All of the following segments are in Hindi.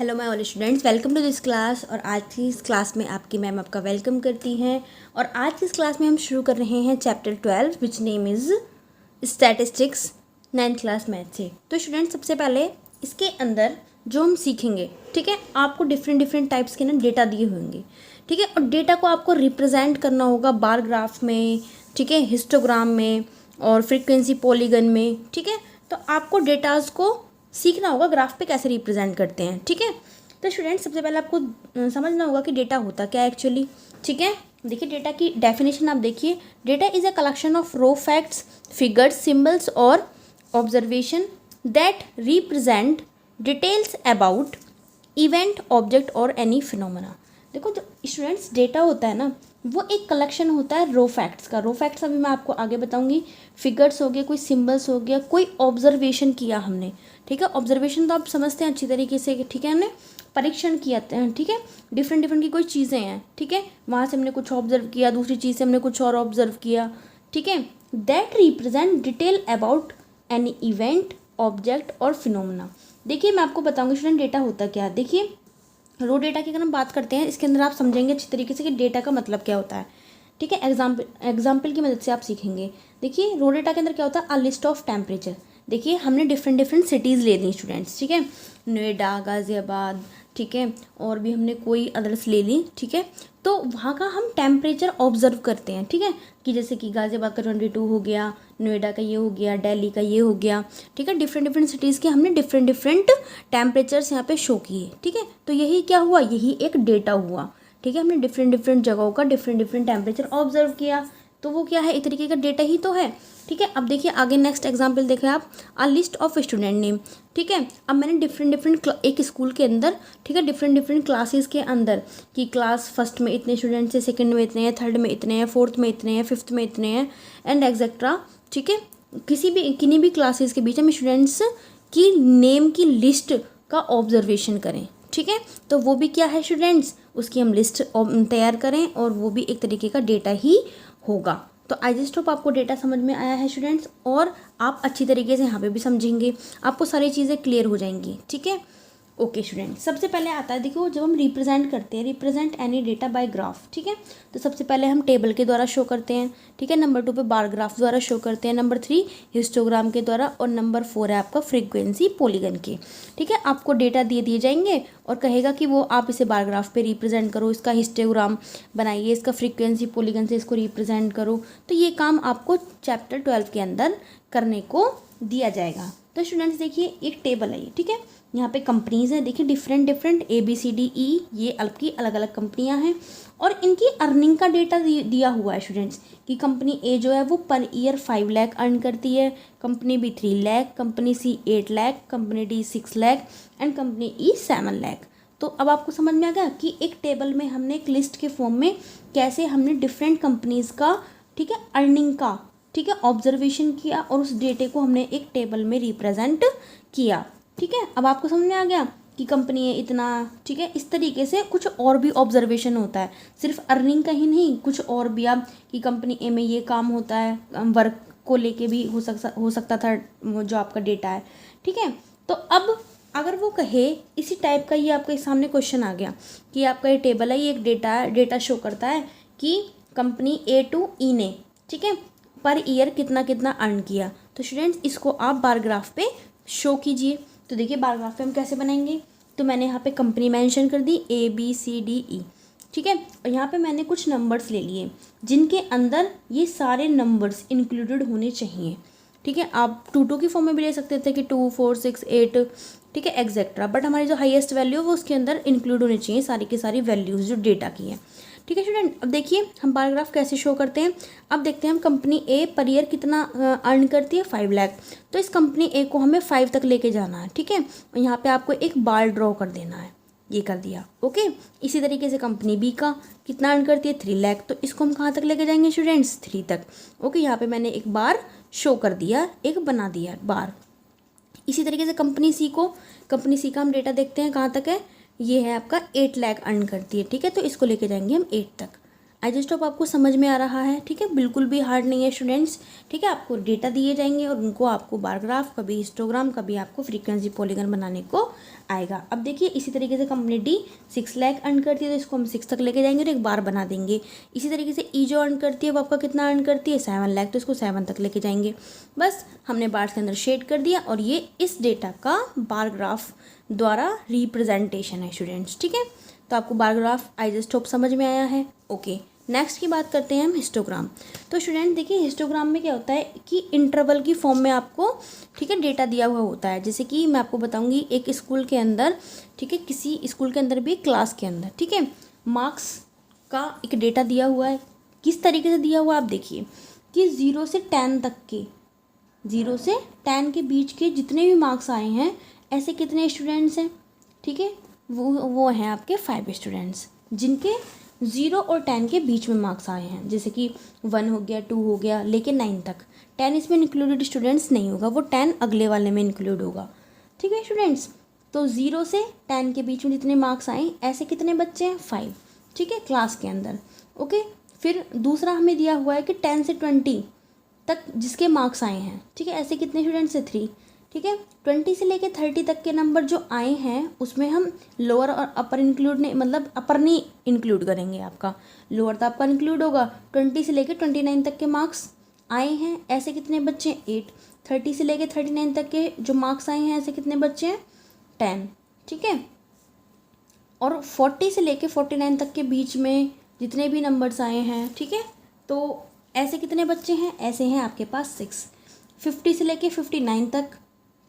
Hello my all students, welcome to this class. और आज की इस क्लास में आपकी मैम आपका वेलकम करती हैं। और आज की इस क्लास में हम शुरू कर रहे हैं chapter 12 which name is statistics 9th class math से। तो स्टूडेंट्स, सबसे पहले इसके अंदर जो हम सीखेंगे, ठीक है, आपको डिफरेंट टाइप्स के ना डेटा दिए होंगे, ठीक है। और डेटा को आपको रिप्रेजेंट करना होगा बार ग्राफ में, ठीक है, हिस्टोग्राम में और फ्रीक्वेंसी पॉलीगन में, ठीक है। तो आपको डेटाज को सीखना होगा ग्राफ पे कैसे रिप्रेजेंट करते हैं, ठीक है। तो स्टूडेंट्स, सबसे पहले आपको समझना होगा कि डेटा होता क्या है एक्चुअली, ठीक है। देखिए, डेटा की डेफिनेशन आप देखिए, data is a collection of raw facts, figures, symbols और observation that represent details about event, object और एनी फिनोमेना। देखो, जो स्टूडेंट्स डेटा होता है ना, वो एक कलेक्शन होता है रो फैक्ट्स का। रो फैक्ट्स अभी मैं आपको आगे बताऊंगी। फिगर्स हो गया, कोई सिंबल्स हो गया, कोई ऑब्जर्वेशन किया हमने, ठीक है। ऑब्जर्वेशन तो आप समझते हैं अच्छी तरीके से, ठीक है, हमने परीक्षण किया, ठीक है। डिफरेंट की कोई चीज़ें हैं, ठीक है, वहाँ से हमने कुछ ऑब्जर्व किया, दूसरी चीज़ से हमने कुछ और ऑब्जर्व किया, ठीक है। That represent detail about any event, object और फिनोमेना। देखिए, मैं आपको बताऊंगी स्टूडेंट डेटा होता क्या है। देखिए, रो डेटा की अगर हम बात करते हैं, इसके अंदर आप समझेंगे अच्छी तरीके से कि डेटा का मतलब क्या होता है, ठीक है। एग्जाम्पल की मदद से आप सीखेंगे। देखिए, रो डेटा के अंदर क्या होता है, अ लिस्ट ऑफ टेम्परेचर। देखिए, हमने डिफरेंट सिटीज़ ले ली स्टूडेंट्स, ठीक है, नोएडा, गाज़ियाबाद, ठीक है, और भी हमने कोई अदर्स ले ली, ठीक है। तो वहाँ का हम टेम्परेचर ऑब्जर्व करते हैं, ठीक है, कि जैसे कि गाज़ियाबाद का 22 हो गया, नोएडा का ये हो गया, दिल्ली का ये हो गया, ठीक है। डिफरेंट सिटीज़ के हमने डिफरेंट टेम्परेचर्स यहाँ पे शो किए, ठीक है। तो यही क्या हुआ, यही एक डेटा हुआ, ठीक है। हमने डिफरेंट जगहों का डिफरेंट टेम्परेचर ऑब्जर्व किया, तो वो क्या है, एक तरीके का डेटा ही तो है, ठीक है। अब देखिए आगे नेक्स्ट एग्जांपल देखें आप, a list of student name, ठीक है। अब मैंने डिफरेंट एक स्कूल के अंदर, ठीक है, डिफरेंट क्लासेस के अंदर कि क्लास फर्स्ट में इतने स्टूडेंट्स हैं, सेकंड में इतने हैं, थर्ड में इतने हैं, फोर्थ में इतने हैं, फिफ्थ में इतने हैं एंड एक्सेट्रा, ठीक है। किन्हीं भी क्लासेस के बीच में स्टूडेंट्स की नेम की लिस्ट का ऑब्जर्वेशन करें, ठीक है। तो वो भी क्या है स्टूडेंट्स, उसकी हम लिस्ट तैयार करें और वो भी एक तरीके का डेटा ही होगा। तो आई जस्ट होप आपको डेटा समझ में आया है स्टूडेंट्स, और आप अच्छी तरीके से यहाँ पे भी समझेंगे, आपको सारी चीज़ें क्लियर हो जाएंगी, ठीक है। ओके स्टूडेंट, सबसे पहले आता है, देखो, जब हम रिप्रेजेंट करते हैं, represent any data bye graph, ठीक है। तो सबसे पहले हम टेबल के द्वारा शो करते हैं, ठीक है। नंबर 2 पे बार ग्राफ द्वारा शो करते हैं, नंबर 3 हिस्टोग्राम के द्वारा, और नंबर 4 है आपका फ्रीक्वेंसी पॉलीगन के, ठीक है। आपको डेटा दिए जाएंगे और कहेगा कि वो आप इसे बार ग्राफ पे रिप्रेजेंट करो, इसका हिस्टोग्राम बनाइए, इसका फ्रीक्वेंसी पॉलीगन से इसको रिप्रेजेंट करो। तो ये काम आपको चैप्टर 12 के अंदर करने को दिया जाएगा। तो स्टूडेंट्स देखिए, एक टेबल है ये, ठीक है। यहाँ पे कंपनीज हैं, देखिए डिफरेंट ABCDE, ये आपकी अलग अलग कंपनियां हैं और इनकी अर्निंग का डेटा दिया हुआ है स्टूडेंट्स, कि कंपनी ए जो है वो पर ईयर 5 लाख अर्न करती है, company B 3 lakh, company C 8 lakh, company D 6 lakh and company E 7 lakh. तो अब आपको समझ में आ गया कि एक टेबल में हमने एक लिस्ट के फॉर्म में कैसे हमने डिफरेंट कंपनीज का, ठीक है, अर्निंग का, ठीक है, ऑब्जर्वेशन किया और उस डेटे को हमने एक टेबल में रिप्रेजेंट किया, ठीक है। अब आपको समझ में आ गया कि कंपनी है इतना, ठीक है। इस तरीके से कुछ और भी ऑब्जर्वेशन होता है, सिर्फ अर्निंग का ही नहीं, कुछ और भी आप कि कंपनी ए में ये काम होता है, वर्क को लेके भी हो सकता था जो आपका डेटा है, ठीक है। तो अब अगर वो कहे इसी टाइप का, ये आपके सामने क्वेश्चन आ गया कि आपका ये टेबल है, ये एक डेटा शो करता है कि कंपनी A to E ने, ठीक है, पर ईयर कितना अर्न किया। तो स्टूडेंट्स, इसको आप बार ग्राफ पे शो कीजिए। तो देखिए, बार ग्राफ पे हम कैसे बनाएंगे, तो मैंने यहाँ पे कंपनी मेंशन कर दी ABCDE, ठीक है। और यहाँ पे मैंने कुछ नंबर्स ले लिए जिनके अंदर ये सारे नंबर्स इंक्लूडेड होने चाहिए, ठीक है। आप 2 की फॉर्म में भी ले सकते थे कि 2, 4, 6, 8, ठीक है, एक्सेट्रा, बट हमारी जो हाईएस्ट वैल्यू है वो उसके अंदर इंक्लूड होनी चाहिए सारी की सारी वैल्यूज़ जो डेटा की हैं, ठीक है स्टूडेंट। अब देखिए हम बार ग्राफ कैसे शो करते हैं। अब देखते हैं हम कंपनी ए पर ईयर कितना अर्न करती है, 5 लाख। तो इस कंपनी ए को हमें 5 तक लेके जाना है, ठीक है। और यहाँ पे आपको एक बार ड्रॉ कर देना है, ये कर दिया, ओके। इसी तरीके से कंपनी बी का कितना अर्न करती है, 3 लाख। तो इसको हम कहाँ तक लेके जाएंगे स्टूडेंट्स, 3 तक, ओके। यहाँ पे मैंने एक बार शो कर दिया, एक बना दिया बार। इसी तरीके से कंपनी सी का हम डेटा देखते हैं कहाँ तक है, ये है आपका 8 लाख अर्न करती है, ठीक है। तो इसको लेके जाएंगे हम 8 तक। आइजेस्टॉप आपको समझ में आ रहा है, ठीक है, बिल्कुल भी हार्ड नहीं है स्टूडेंट्स, ठीक है। आपको डेटा दिए जाएंगे और उनको आपको बार ग्राफ, कभी हिस्टोग्राम, कभी आपको फ्रीक्वेंसी पॉलीगन बनाने को आएगा। अब देखिए इसी तरीके से कंपनी डी 6 लाख अर्न करती है, तो इसको हम 6 तक लेके जाएंगे और एक बार बना देंगे। इसी तरीके से ई जो अर्न करती है वो आपका कितना अर्न करती है 7 लाख, तो इसको 7 तक लेके जाएंगे। बस हमने बार्स के अंदर शेड कर दिया और ये इस डेटा का बार ग्राफ द्वारा रिप्रेजेंटेशन है स्टूडेंट्स, ठीक है। तो आपको बार ग्राफ आइजेस्टॉप समझ में आया है। ओके, नेक्स्ट की बात करते हैं हम हिस्टोग्राम। तो स्टूडेंट देखिए हिस्टोग्राम में क्या होता है कि इंटरवल की फॉर्म में आपको, ठीक है, डेटा दिया हुआ होता है। जैसे कि मैं आपको बताऊंगी एक स्कूल के अंदर, ठीक है, किसी स्कूल के अंदर भी क्लास के अंदर, ठीक है, मार्क्स का एक डेटा दिया हुआ है। किस तरीके से दिया हुआ आप देखिए कि 0 से 10 तक के, 0 से 10 के बीच के जितने भी मार्क्स आए हैं, ऐसे कितने स्टूडेंट्स हैं, ठीक है, वो हैं आपके 5 स्टूडेंट्स जिनके 0 और 10 के बीच में मार्क्स आए हैं। जैसे कि 1 हो गया, 2 हो गया, लेके 9 तक 10 इसमें इंक्लूडेड स्टूडेंट्स नहीं होगा, वो 10 अगले वाले में इंक्लूड होगा, ठीक है स्टूडेंट्स। तो 0 से 10 के बीच में जितने मार्क्स आए ऐसे कितने बच्चे हैं 5, ठीक है, क्लास के अंदर। ओके, फिर दूसरा हमें दिया हुआ है कि 10 से 20 तक जिसके मार्क्स आए हैं, ठीक है, ऐसे कितने स्टूडेंट्स है 3, ठीक है। 20 से लेके 30 तक के नंबर जो आए हैं उसमें हम लोअर और अपर इंक्लूड नहीं, मतलब अपर नहीं इंक्लूड करेंगे, आपका लोअर तो आपका इंक्लूड होगा। 20 से लेके 29 तक के मार्क्स आए हैं ऐसे कितने बच्चे हैं 8। 30 से लेके 39 तक के जो मार्क्स आए हैं ऐसे कितने बच्चे हैं 10, ठीक है। और 40 से लेके 49 तक के बीच में जितने भी नंबर्स आए हैं, ठीक है, तो ऐसे कितने बच्चे हैं, ऐसे हैं आपके पास 6। 50 से लेके 59 तक,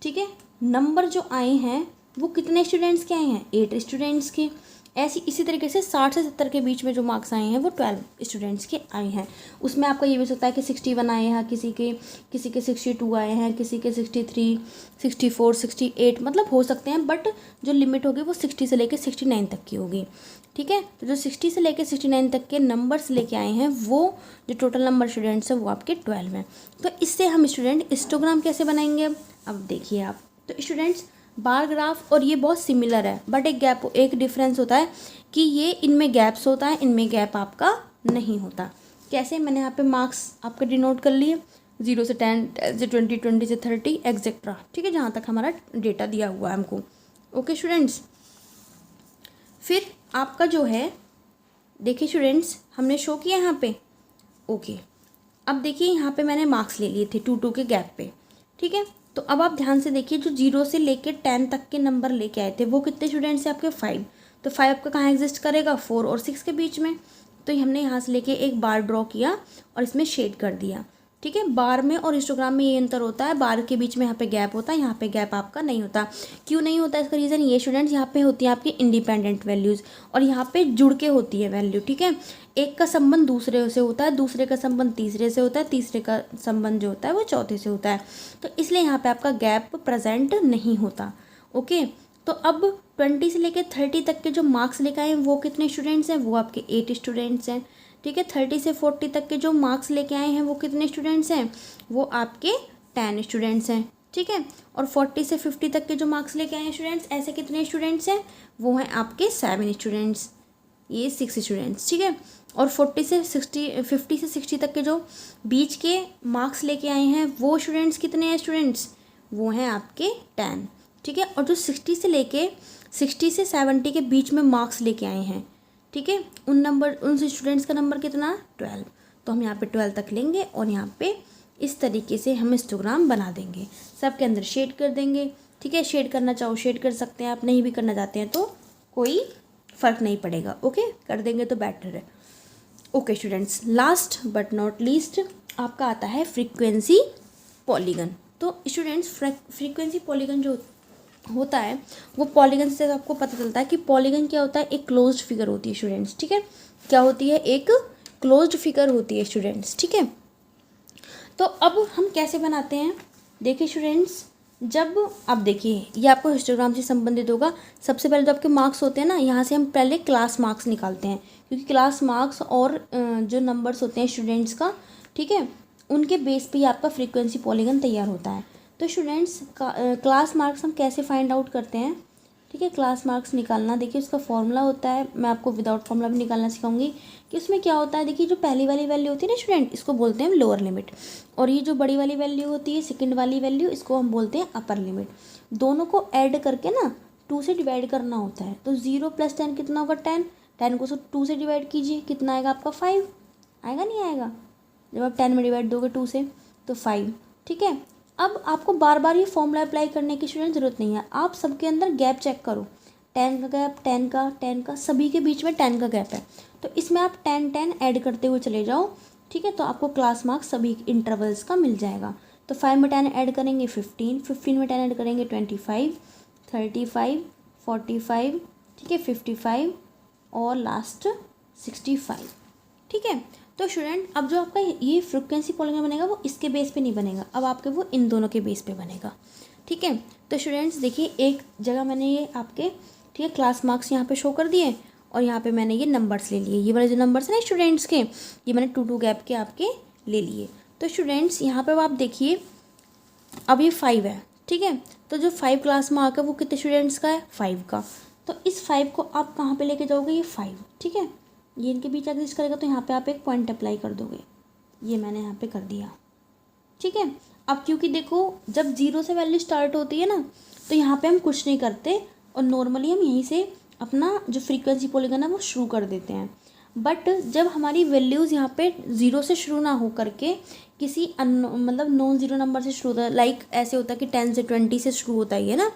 ठीक है, नंबर जो आए हैं वो कितने स्टूडेंट्स के आए हैं 8 स्टूडेंट्स के। इसी तरीके से 60 से 70 के बीच में जो मार्क्स आए हैं वो 12 स्टूडेंट्स के आए हैं। उसमें आपका ये भी हो सकता है कि 61 आए हैं, किसी के 62 आए हैं, किसी के 63, 64, 68 मतलब हो सकते हैं, बट जो लिमिट होगी वो 60 से लेके 69 तक की होगी, ठीक है। तो जो 60 से लेके 69 तक के नंबर्स लेके आए हैं वो जो टोटल नंबर स्टूडेंट्स हैं वो आपके 12 हैं। तो इससे हम स्टूडेंट हिस्टोग्राम कैसे बनाएंगे अब देखिए आप। तो स्टूडेंट्स बार ग्राफ और ये बहुत सिमिलर है, बट एक डिफरेंस होता है कि ये इनमें गैप्स होता है, इनमें गैप आपका नहीं होता। कैसे, मैंने यहाँ पे मार्क्स आपका डिनोट कर लिए 0 से 10, 10 से 20, 20 से 30 एक्सेट्रा, ठीक है, जहाँ तक हमारा डेटा दिया हुआ है हमको। ओके स्टूडेंट्स, फिर आपका जो है देखिए स्टूडेंट्स हमने शो किया यहाँ पे। ओके, अब देखिए यहाँ पे मैंने मार्क्स ले लिए थे 2 के गैप पे, ठीक है। तो अब आप ध्यान से देखिए जो 0 से लेके 10 तक के नंबर लेके आए थे वो कितने स्टूडेंट्स हैं आपके 5। तो 5 आपका कहाँ एग्जिस्ट करेगा 4 और 6 के बीच में। तो हमने यहाँ से लेके एक बार ड्रॉ किया और इसमें शेड कर दिया, ठीक है। बार में और हिस्टोग्राम में ये अंतर होता है, बार के बीच में यहाँ पे गैप होता है, यहाँ पे गैप आपका नहीं होता। क्यों नहीं होता, इसका रीज़न ये स्टूडेंट्स, यहाँ पे होती है आपकी इंडिपेंडेंट वैल्यूज़ और यहाँ पे जुड़ के होती है वैल्यू, ठीक है। एक का संबंध दूसरे से होता है, दूसरे का संबंध तीसरे से होता है, तीसरे का संबंध जो होता है वो चौथे से होता है। तो इसलिए यहाँ पे आपका गैप प्रेजेंट नहीं होता। ओके, तो अब 20 से लेकर 30 तक के जो मार्क्स लेकर आए हैं वो कितने स्टूडेंट्स हैं, वो आपके 8 स्टूडेंट्स हैं, ठीक है। 30 से 40 तक के जो मार्क्स लेके आए हैं वो कितने स्टूडेंट्स हैं, वो आपके 10 स्टूडेंट्स हैं, ठीक है। और 40 से 50 तक के जो मार्क्स लेके आए हैं स्टूडेंट्स, ऐसे कितने स्टूडेंट्स हैं, वो हैं आपके 7 स्टूडेंट्स, ये 6 स्टूडेंट्स, ठीक है। और 50 से 60 तक के जो बीच के मार्क्स लेके आए हैं वो स्टूडेंट्स कितने हैं स्टूडेंट्स, वो हैं आपके 10, ठीक है। और जो 60 से 70 के बीच में मार्क्स लेके आए हैं, ठीक है, उन स्टूडेंट्स का नंबर कितना 12। तो हम यहाँ पे 12 तक लेंगे और यहाँ पे इस तरीके से हम हिस्टोग्राम बना देंगे, सबके अंदर शेड कर देंगे, ठीक है। शेड करना चाहो शेड कर सकते हैं आप, नहीं भी करना चाहते हैं तो कोई फ़र्क नहीं पड़ेगा। ओके, कर देंगे तो बेटर है। Okay students, last but not least आपका आता है फ्रीक्वेंसी पॉलीगन। तो स्टूडेंट्स फ्रीक्वेंसी पॉलीगन जो होता है वो पॉलीगन से आपको पता चलता है कि पॉलीगन क्या होता है, एक क्लोज्ड फिगर होती है स्टूडेंट्स, ठीक है। क्या होती है, एक क्लोज्ड फिगर होती है स्टूडेंट्स, ठीक है। तो अब हम कैसे बनाते हैं, देखिए स्टूडेंट्स, जब आप देखिए ये आपको हिस्टोग्राम से संबंधित होगा। सबसे पहले जो आपके मार्क्स होते हैं ना, यहाँ से हम पहले क्लास मार्क्स निकालते हैं, क्योंकि क्लास मार्क्स और जो नंबर्स होते हैं स्टूडेंट्स का, ठीक है, उनके बेस पे ही आपका फ्रीक्वेंसी पॉलीगन तैयार होता है। तो स्टूडेंट्स क्लास मार्क्स हम कैसे फाइंड आउट करते हैं, ठीक है। क्लास मार्क्स निकालना, देखिए उसका फॉर्मूला होता है, मैं आपको विदाउट फॉर्मूला भी निकालना सिखाऊंगी कि उसमें क्या होता है। देखिए जो पहली वाली वैल्यू होती है ना स्टूडेंट, इसको बोलते हैं हम लोअर लिमिट, और ये जो बड़ी वाली वैल्यू होती है सेकंड वाली वैल्यू, इसको हम बोलते हैं अपर लिमिट। दोनों को ऐड करके ना 2 से डिवाइड करना होता है। तो 0 + 10 कितना होगा 10, 10 को 2 से डिवाइड कीजिए, कितना आएगा आपका 5, आएगा नहीं आएगा, जब आप 10 में डिवाइड दोगे 2 से तो 5। ठीक है। अब आपको बार बार ये फॉर्मूला अप्लाई करने की स्टूडेंट ज़रूरत नहीं है, आप सबके अंदर गैप चेक करो, 10 का गैप, 10 का सभी के बीच में 10 का गैप है, तो इसमें आप 10 ऐड करते हुए चले जाओ। ठीक है। तो आपको क्लास मार्क्स सभी इंटरवल्स का मिल जाएगा। तो 5 में 10 ऐड करेंगे 15, 15 में 10 ऐड करेंगे 25, 35, 45, ठीक है, 55 और लास्ट 65। ठीक है। तो स्टूडेंट अब जो आपका ये फ्रीक्वेंसी पॉलीगॉन बनेगा वो इसके बेस पे नहीं बनेगा, अब आपके वो इन दोनों के बेस पे बनेगा। ठीक है। तो स्टूडेंट्स देखिए एक जगह मैंने ये आपके, ठीक है, क्लास मार्क्स यहाँ पे शो कर दिए, और यहाँ पे मैंने ये नंबर्स ले लिए, ये वाले जो नंबर्स हैं ना स्टूडेंट्स के, ये मैंने 2 गैप के आपके ले लिए। तो स्टूडेंट्स यहाँ पे आप देखिए अब ये 5 है। ठीक है। तो जो 5 क्लास मार्क है वो कितने स्टूडेंट्स का है, 5 का। तो इस 5 को आप कहाँ पे लेके जाओगे, ये 5। ठीक है। ये इनके बीच एग्जिस्ट करेगा, तो यहाँ पे आप एक पॉइंट अप्लाई कर दोगे, ये मैंने यहाँ पे कर दिया। ठीक है। अब क्योंकि देखो जब 0 से वैल्यू स्टार्ट होती है ना, तो यहाँ पे हम कुछ नहीं करते, और नॉर्मली हम यहीं से अपना जो फ्रीक्वेंसी पॉलीगॉन है वो शुरू कर देते हैं। बट जब हमारी वैल्यूज़ यहाँ पे 0 से शुरू ना हो करके किसी मतलब नॉन ज़ीरो नंबर से शुरू होता है, लाइक ऐसे होता है कि 10 से 20 से शुरू होता है ना,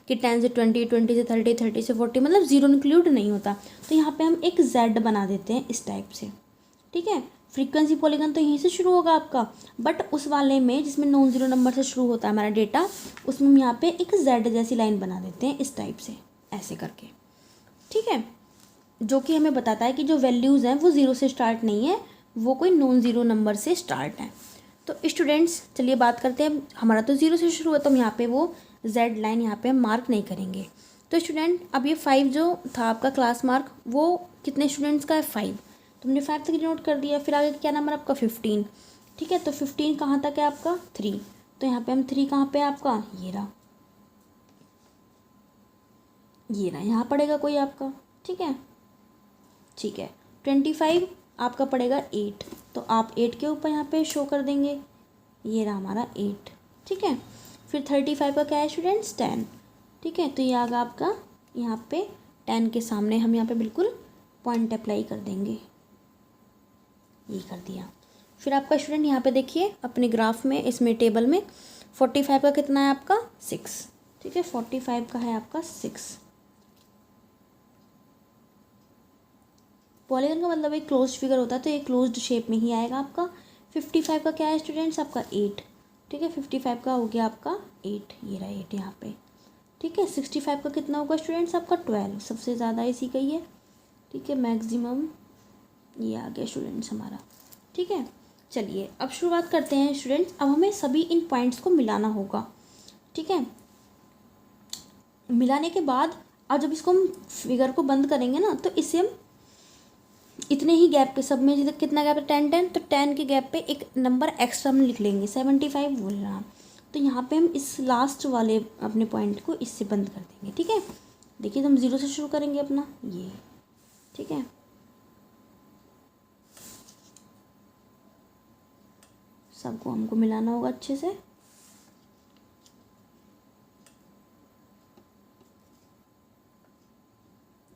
कि 10 से 20, 20 से 30, 30 से 40, मतलब 0 इंक्लूड नहीं होता। तो यहाँ पे हम एक Z बना देते हैं इस टाइप से। ठीक है। फ्रीक्वेंसी पॉलीगॉन तो यहीं से शुरू होगा आपका, बट उस वाले में जिसमें नॉन ज़ीरो नंबर से शुरू होता है हमारा डेटा, उसमें हम यहाँ पे एक Z जैसी लाइन बना देते हैं इस टाइप से, ऐसे करके। ठीक है। जो कि हमें बताता है कि जो वैल्यूज़ हैं वो 0 से स्टार्ट नहीं है, वो कोई नॉन ज़ीरो नंबर से स्टार्ट है। तो स्टूडेंट्स चलिए बात करते हैं, हमारा तो 0 से शुरू है, तो हम यहाँ पे वो Z लाइन यहाँ पे मार्क नहीं करेंगे। तो स्टूडेंट अब ये 5 जो था आपका क्लास मार्क, वो कितने स्टूडेंट्स का है, 5। तो हमने 5 तक नोट कर दिया। फिर आगे क्या नंबर आपका 15। ठीक है। तो 15 कहाँ तक है आपका, 3। तो यहाँ पे हम 3 कहाँ पे आपका, ये रहा, ये रहा, यहाँ पड़ेगा कोई आपका। ठीक है। ठीक है। 25 आपका पड़ेगा 8, तो आप 8 के ऊपर यहाँ पे शो कर देंगे, ये रहा हमारा 8। ठीक है। फिर 35 का क्या है स्टूडेंट्स, 10। ठीक है। तो ये आगा आपका, यहाँ पे 10 के सामने हम यहाँ पे बिल्कुल पॉइंट अप्लाई कर देंगे, ये कर दिया। फिर आपका स्टूडेंट यहाँ पे देखिए अपने ग्राफ में, इसमें टेबल में 45 का कितना है आपका, 6। ठीक है। 45 का है आपका 6। पॉलीगॉन का मतलब एक क्लोज्ड फिगर होता है, तो एक क्लोज्ड शेप में ही आएगा आपका। 55 का क्या है स्टूडेंट्स, आपका 8। ठीक है। 55 का हो गया आपका 8, ये रहा 8 यहाँ पे। ठीक है। 65 का कितना होगा स्टूडेंट्स, आपका 12, सबसे ज़्यादा इसी का ही है। ठीक है। मैक्सिमम ये आ गया स्टूडेंट्स हमारा। ठीक है। चलिए अब शुरुआत करते हैं स्टूडेंट्स। अब हमें सभी इन पॉइंट्स को मिलाना होगा। ठीक है। मिलाने के बाद अब जब इसको हम फिगर को बंद करेंगे ना, तो इसे हम इतने ही गैप पे, सब में जिधर कितना गैप है 10 10, तो 10 के गैप पे एक नंबर एक्स्ट्रा हम लिख लेंगे, 75 बोल रहा। तो यहाँ पे हम इस लास्ट वाले अपने पॉइंट को इससे बंद कर देंगे। ठीक है। देखिए हम 0 से शुरू करेंगे अपना ये। ठीक है। सबको हमको मिलाना होगा अच्छे से।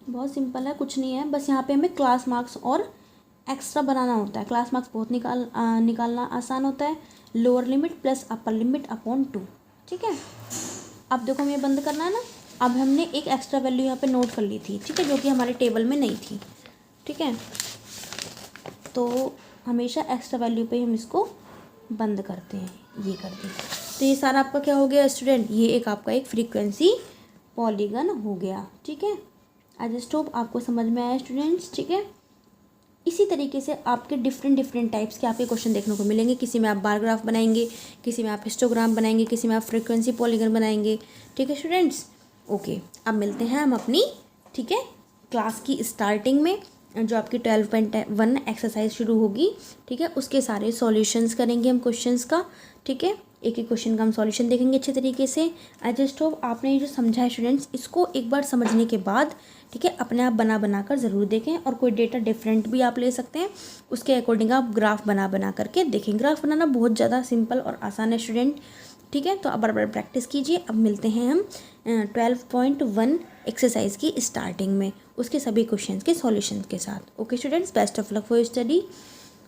बहुत सिंपल है, कुछ नहीं है, बस यहाँ पे हमें क्लास मार्क्स और एक्स्ट्रा बनाना होता है। क्लास मार्क्स बहुत निकालना आसान होता है, lower limit plus upper limit upon 2। ठीक है। अब देखो हमें बंद करना है ना, अब हमने एक एक्स्ट्रा वैल्यू यहाँ पे नोट कर ली थी, ठीक है, जो कि हमारे टेबल में नहीं थी। ठीक है। तो हमेशा एक्स्ट्रा वैल्यू पे हम इसको बंद करते हैं, ये कर दिया। तो ये सारा आपका क्या हो गया स्टूडेंट, ये एक आपका एक फ्रीक्वेंसी पॉलीगन हो गया। ठीक है। आई जस्ट होप आपको समझ में आया स्टूडेंट्स। ठीक है। इसी तरीके से आपके डिफरेंट टाइप्स के आपके क्वेश्चन देखने को मिलेंगे। किसी में आप बार ग्राफ बनाएंगे, किसी में आप हिस्टोग्राम बनाएंगे, किसी में आप फ्रीक्वेंसी पॉलीगन बनाएंगे। ठीक है स्टूडेंट्स। ओके, अब मिलते हैं हम अपनी, ठीक है, क्लास की स्टार्टिंग में, जो आपकी 12.1 एक्सरसाइज शुरू होगी। ठीक है। उसके सारे सॉल्यूशंस करेंगे हम क्वेश्चंस का। ठीक है। एक एक क्वेश्चन का हम सॉल्यूशन देखेंगे अच्छे तरीके से। आई जस्ट होप आपने ये जो समझा है स्टूडेंट्स, इसको एक बार समझने के बाद ठीक है अपने आप बना कर ज़रूर देखें, और कोई डेटा डिफरेंट भी आप ले सकते हैं, उसके अकॉर्डिंग आप ग्राफ बना करके देखें। ग्राफ बनाना बहुत ज़्यादा सिंपल और आसान है स्टूडेंट, ठीक है। तो अब बार प्रैक्टिस कीजिए। अब मिलते हैं हम 12.1 एक्सरसाइज की स्टार्टिंग में, उसके सभी क्वेश्चंस के सॉल्यूशन के साथ। Okay students, best of luck for study.